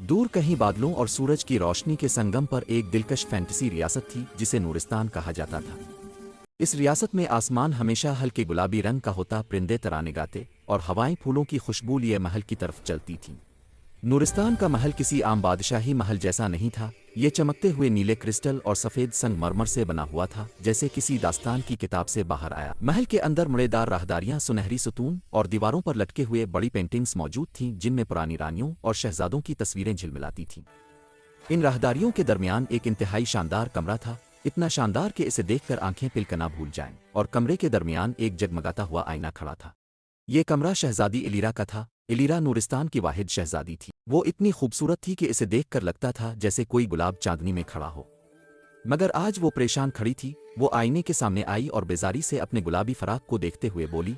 दूर कहीं बादलों और सूरज की रोशनी के संगम पर एक दिलकश फैंटेसी रियासत थी जिसे नूरिस्तान कहा जाता था। इस रियासत में आसमान हमेशा हल्के गुलाबी रंग का होता, परिंदे तराने गाते और हवाएं फूलों की खुशबू लिए महल की तरफ चलती थीं। नूरिस्तान का महल किसी आम बादशाही महल जैसा नहीं था। ये चमकते हुए नीले क्रिस्टल और सफ़ेद संगमरमर से बना हुआ था, जैसे किसी दास्तान की किताब से बाहर आया। महल के अंदर मुड़ेदार राहदारियां, सुनहरी सुतून और दीवारों पर लटके हुए बड़ी पेंटिंग्स मौजूद थीं जिनमें पुरानी रानियों और शहजादों की तस्वीरें झिलमिलाती थीं। इन राहदारियों के दरमियान एक इंतहाई शानदार कमरा था, इतना शानदार कि इसे देखकर आंखें पिलकना भूल जाएं। और कमरे के दरमियान एक जगमगाता हुआ आईना खड़ा था। ये कमरा शहजादी इलीरा का था। इलीरा नूरिस्तान की वाहिद शहजादी थी। वो इतनी खूबसूरत थी कि इसे देखकर लगता था जैसे कोई गुलाब चांदनी में खड़ा हो। मगर आज वो परेशान खड़ी थी। वो आईने के सामने आई और बेजारी से अपने गुलाबी फराक को देखते हुए बोली,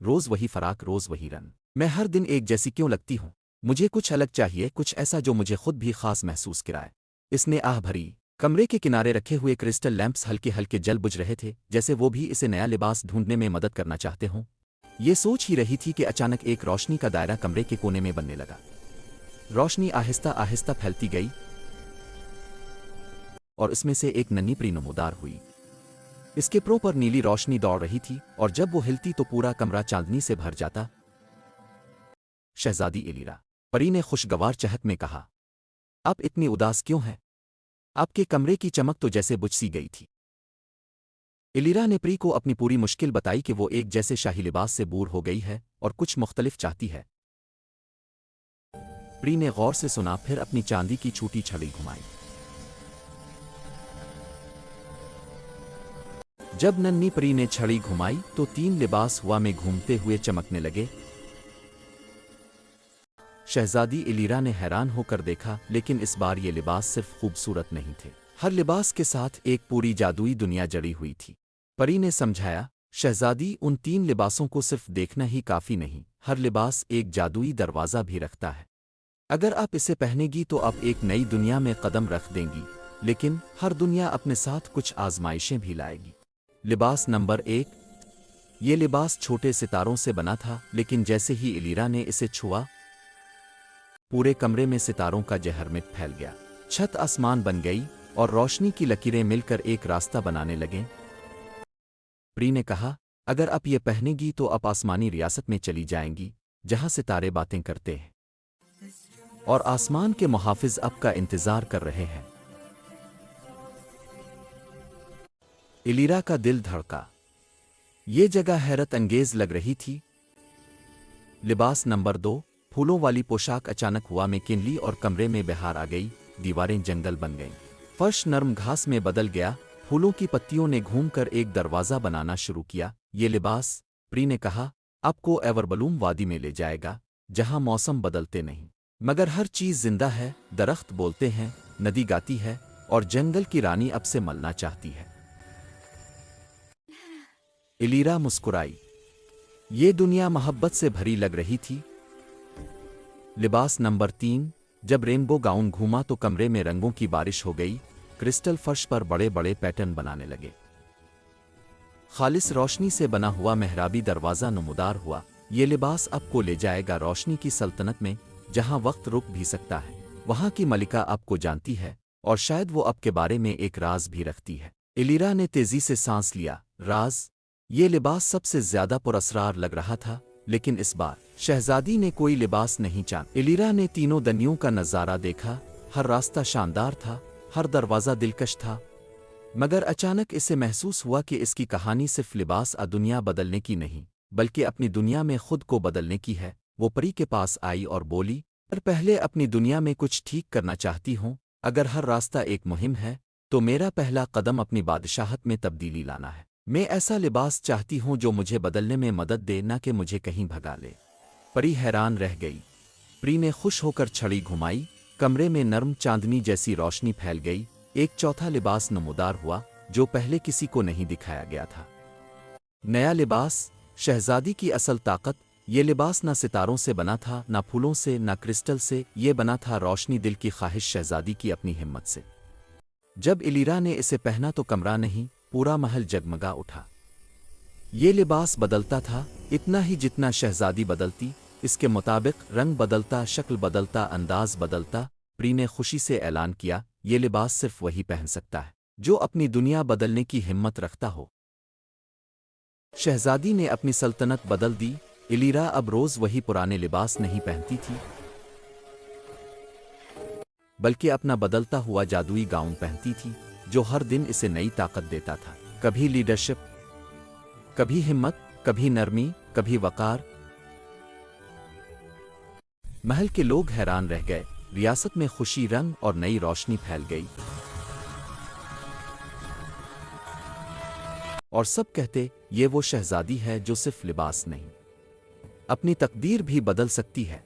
रोज वही फराक, रोज वही रंग। मैं हर दिन एक जैसी क्यों लगती हूँ? मुझे कुछ अलग चाहिए, कुछ ऐसा जो मुझे खुद भी खास महसूस कराए। इसने आह भरी। कमरे के किनारे रखे हुए क्रिस्टल लैंप्स हल्के हल्के जल बुझ रहे थे, जैसे वो भी इसे नया लिबास ढूंढने में मदद करना चाहते हों। ये सोच ही रही थी कि अचानक एक रोशनी का दायरा कमरे के कोने में बनने लगा। रोशनी आहिस्ता आहिस्ता फैलती गई और इसमें से एक नन्ही परी नमूदार हुई। इसके प्रो पर नीली रोशनी दौड़ रही थी और जब वो हिलती तो पूरा कमरा चांदनी से भर जाता। शहजादी इलीरा, परी ने खुशगवार चहक में कहा, आप इतनी उदास क्यों हैं? आपके कमरे की चमक तो जैसे बुझ सी गई थी। इलीरा ने परी को अपनी पूरी मुश्किल बताई कि वो एक जैसे शाही लिबास से बोर हो गई है और कुछ मुख्तलिफ चाहती है। परी ने गौर से सुना, फिर अपनी चांदी की छोटी छड़ी घुमाई। जब नन्ही परी ने छड़ी घुमाई तो 3 लिबास हवा में घूमते हुए चमकने लगे। शहजादी इलीरा ने हैरान होकर देखा, लेकिन इस बार ये लिबास सिर्फ खूबसूरत नहीं थे। हर लिबास के साथ एक पूरी जादुई दुनिया जड़ी हुई थी। परी ने समझाया, शहजादी, उन 3 लिबासों को सिर्फ देखना ही काफी नहीं, हर लिबास एक जादुई दरवाज़ा भी रखता है। अगर आप इसे पहनेगी तो आप एक नई दुनिया में कदम रख देंगी, लेकिन हर दुनिया अपने साथ कुछ आजमाइशें भी लाएगी। लिबास नंबर 1। ये लिबास छोटे सितारों से बना था, लेकिन जैसे ही इलीरा ने इसे छुआ, पूरे कमरे में सितारों का जहर फैल गया। छत आसमान बन गई और रोशनी की लकीरें मिलकर एक रास्ता बनाने लगें। परी ने कहा, अगर आप ये पहनेगी तो आप आसमानी रियासत में चली जाएंगी, जहां सितारे बातें करते हैं और आसमान के मुहाफिज आपका इंतजार कर रहे हैं। इलीरा का दिल धड़का। ये जगह हैरत अंगेज लग रही थी। लिबास नंबर 2, फूलों वाली पोशाक। अचानक हुआ में किनली और कमरे में बहार आ गई। दीवारें जंगल बन गईं। फर्श नरम घास में बदल गया। फूलों की पत्तियों ने घूमकर एक दरवाज़ा बनाना शुरू किया। ये लिबास, परी ने कहा, आपको एवरबलूम वादी में ले जाएगा, जहां मौसम बदलते नहीं, मगर हर चीज़ जिंदा है। दरख्त बोलते हैं, नदी गाती है और जंगल की रानी अब से मलना चाहती है। इलीरा मुस्कुराई। ये दुनिया मोहब्बत से भरी लग रही थी। लिबास नंबर 3। जब रेनबो गाउन घूमा तो कमरे में रंगों की बारिश हो गई। क्रिस्टल फर्श पर बड़े बड़े पैटर्न बनाने लगे। खालिस रोशनी से बना हुआ मेहराबी दरवाज़ा नमूदार हुआ। ये लिबास आपको ले जाएगा रोशनी की सल्तनत में, जहां वक्त रुक भी सकता है। वहां की मलिका आपको जानती है और शायद वो आपके बारे में एक राज भी रखती है। इलीरा ने तेजी से सांस लिया। राज? ये लिबास सबसे ज्यादा पुरअसरार लग रहा था, लेकिन इस बार शहजादी ने कोई लिबास नहीं चाहा। इलीरा ने तीनों दनियों का नज़ारा देखा। हर रास्ता शानदार था, हर दरवाज़ा दिलकश था, मगर अचानक इसे महसूस हुआ कि इसकी कहानी सिर्फ लिबास दुनिया बदलने की नहीं, बल्कि अपनी दुनिया में खुद को बदलने की है। वो परी के पास आई और बोली, पर पहले अपनी दुनिया में कुछ ठीक करना चाहती हूँ। अगर हर रास्ता एक मुहिम है, तो मेरा पहला कदम अपनी बादशाहत में तब्दीली लाना है। मैं ऐसा लिबास चाहती हूँ जो मुझे बदलने में मदद दे, ना कि मुझे कहीं भगा ले। परी हैरान रह गई। परी ने खुश होकर छड़ी घुमाई। कमरे में नर्म चांदनी जैसी रोशनी फैल गई। एक चौथा लिबास नमूदार हुआ, जो पहले किसी को नहीं दिखाया गया था। नया लिबास, शहजादी की असल ताकत। ये लिबास ना सितारों से बना था, ना फूलों से, ना क्रिस्टल से। ये बना था रोशनी, दिल की ख्वाहिश, शहजादी की अपनी हिम्मत से। जब इलीरा ने इसे पहना तो कमरा नहीं, पूरा महल जगमगा उठा। ये लिबास बदलता था, इतना ही जितना शहजादी बदलती। इसके मुताबिक रंग बदलता, शक्ल बदलता, अंदाज बदलता। प्री ने खुशी से ऐलान किया, ये लिबास सिर्फ वही पहन सकता है जो अपनी दुनिया बदलने की हिम्मत रखता हो। शहजादी ने अपनी सल्तनत बदल दी। इलीरा अब रोज वही पुराने लिबास नहीं पहनती थी, बल्कि अपना बदलता हुआ जादुई गाउन पहनती थी, जो हर दिन इसे नई ताकत देता था। कभी लीडरशिप, कभी हिम्मत, कभी नरमी, कभी वकार। महल के लोग हैरान रह गए। रियासत में खुशी, रंग और नई रोशनी फैल गई, और सब कहते, ये वो शहजादी है जो सिर्फ लिबास नहीं, अपनी तकदीर भी बदल सकती है।